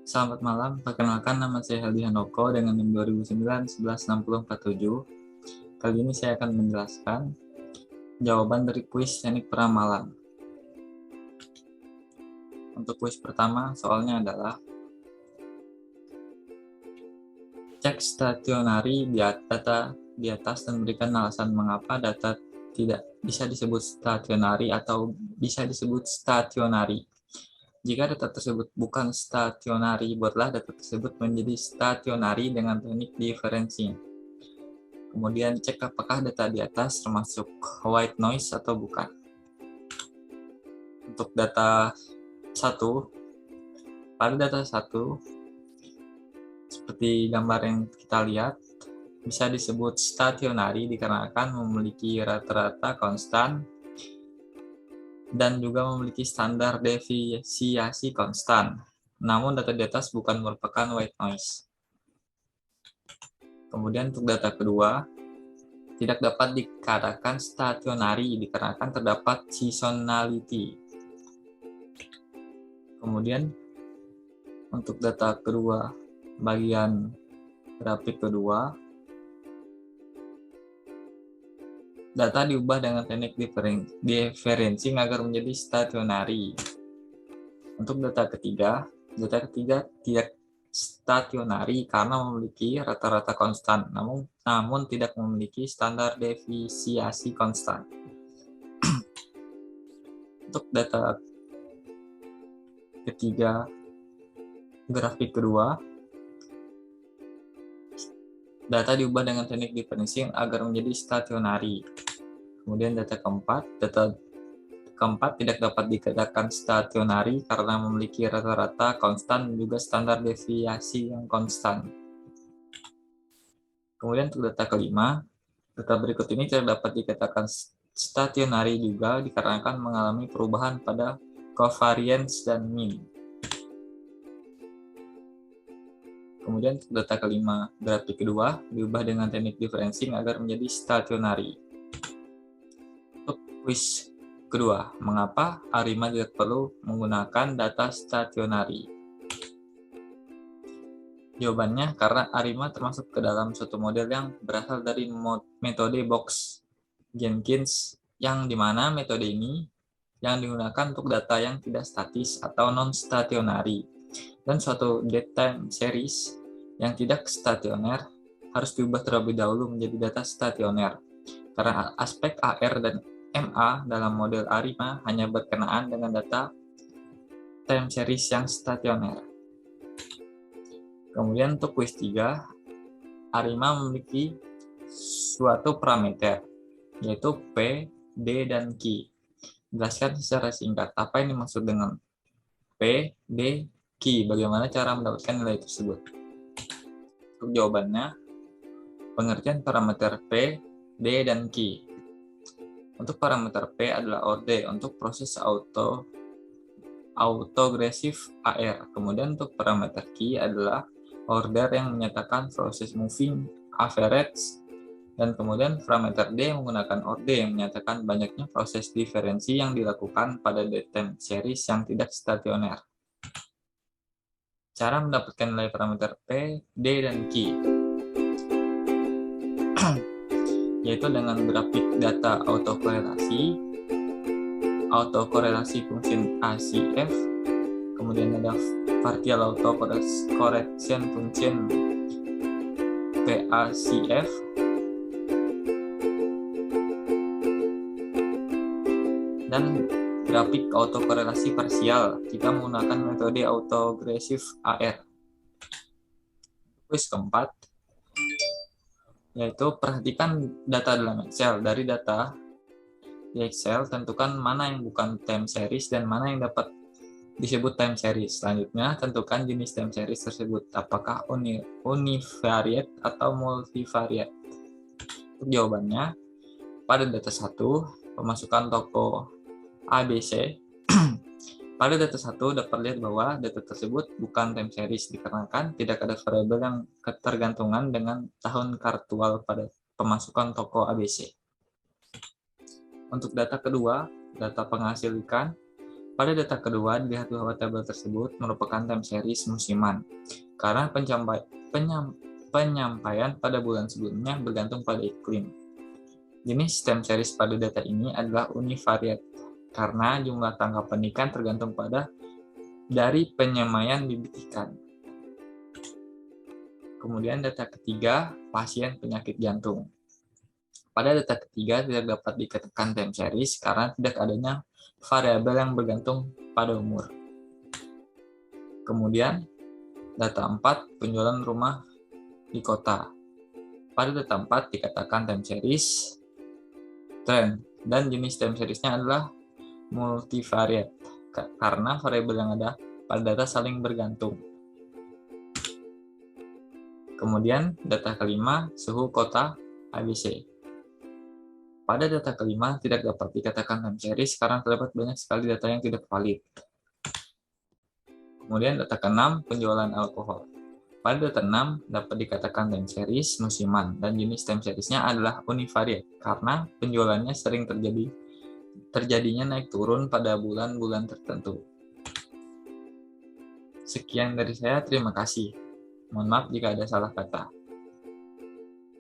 Selamat malam, perkenalkan nama saya Heldi Handoko dengan NIM 2009-116047. Kali ini saya akan menjelaskan jawaban dari kuis teknik peramalan. Untuk kuis pertama, soalnya adalah cek stationari data di atas dan berikan alasan mengapa data tidak bisa disebut stationari atau bisa disebut stationari. Jika data tersebut bukan stationari, buatlah data tersebut menjadi stationari dengan teknik differencing. Kemudian cek apakah data di atas termasuk white noise atau bukan. Untuk data 1, pada data 1, seperti gambar yang kita lihat, bisa disebut stationari dikarenakan memiliki rata-rata konstan dan juga memiliki standar deviasi konstan. Namun data di atas bukan merupakan white noise. Kemudian untuk data kedua, tidak dapat dikatakan stationari dikarenakan terdapat seasonality. Kemudian untuk data kedua, bagian grafik kedua, data diubah dengan teknik differencing agar menjadi stationari. Untuk data ketiga tidak stationari karena memiliki rata-rata konstan, namun tidak memiliki standar deviasi konstan. Untuk data ketiga, grafik kedua, data diubah dengan teknik differencing agar menjadi stationari. Kemudian data keempat tidak dapat dikatakan stationari karena memiliki rata-rata konstan dan juga standar deviasi yang konstan. Kemudian untuk data kelima, data berikut ini tidak dapat dikatakan stationari juga dikarenakan mengalami perubahan pada covariance dan mean. Kemudian untuk data kelima, grafik kedua diubah dengan teknik differencing agar menjadi stationari. Untuk kuis kedua, mengapa ARIMA tidak perlu menggunakan data stationari? Jawabannya karena ARIMA termasuk ke dalam suatu model yang berasal dari metode Box-Jenkins, yang dimana metode ini yang digunakan untuk data yang tidak statis atau non-stationary, dan suatu datetime series yang tidak stasioner harus diubah terlebih dahulu menjadi data stasioner, karena aspek AR dan MA dalam model ARIMA hanya berkenaan dengan data time series yang stasioner. Kemudian untuk kuis 3, ARIMA memiliki suatu parameter, yaitu P, D, dan Q. Jelaskan secara singkat apa yang dimaksud dengan P, D, Q, bagaimana cara mendapatkan nilai tersebut. Untuk jawabannya, pengertian parameter P, D, dan Q. Untuk parameter P adalah order untuk proses autoaggressive AR. Kemudian untuk parameter Q adalah order yang menyatakan proses moving average. Dan kemudian parameter D menggunakan order yang menyatakan banyaknya proses diferensi yang dilakukan pada datetime series yang tidak stasioner. Cara mendapatkan nilai parameter P, D, dan Q yaitu dengan grafik data autokorelasi fungsi ACF, kemudian ada partial autocorrection function PACF, dan grafik autokorelasi parsial jika menggunakan metode autoaggressive AR. Kuis keempat, yaitu perhatikan data dalam Excel. Dari data di Excel, tentukan mana yang bukan time series dan mana yang dapat disebut time series. Selanjutnya, tentukan jenis time series tersebut, apakah univariate atau multivariate. Untuk jawabannya, pada data 1, pemasukan toko ABC, pada data 1 dapat lihat bahwa data tersebut bukan time series dikarenakan tidak ada variabel yang ketergantungan dengan tahun kartual pada pemasukan toko ABC. Untuk data kedua, data penghasil ikan, Pada data kedua, dilihat bahwa tabel tersebut merupakan time series musiman, karena penyampaian pada bulan sebelumnya bergantung pada iklim. Jenis time series pada data ini adalah univariate, karena jumlah tangkapan ikan tergantung dari penyampaian bibit ikan. Kemudian data ketiga, pasien penyakit jantung. Pada data ketiga tidak dapat dikatakan time series karena tidak adanya variabel yang bergantung pada umur. Kemudian data 4, penjualan rumah di kota. Pada data 4 dikatakan time series, trend, dan jenis time seriesnya adalah multivariate karena variabel yang ada pada data saling bergantung. Kemudian data kelima, suhu kota ABC. Pada data kelima tidak dapat dikatakan time series karena terdapat banyak sekali data yang tidak valid. Kemudian data keenam, penjualan alkohol. Pada data 6 dapat dikatakan time series musiman dan jenis time seriesnya adalah univariate karena penjualannya sering terjadinya naik turun pada bulan-bulan tertentu. Sekian dari saya, terima kasih. Mohon maaf jika ada salah kata.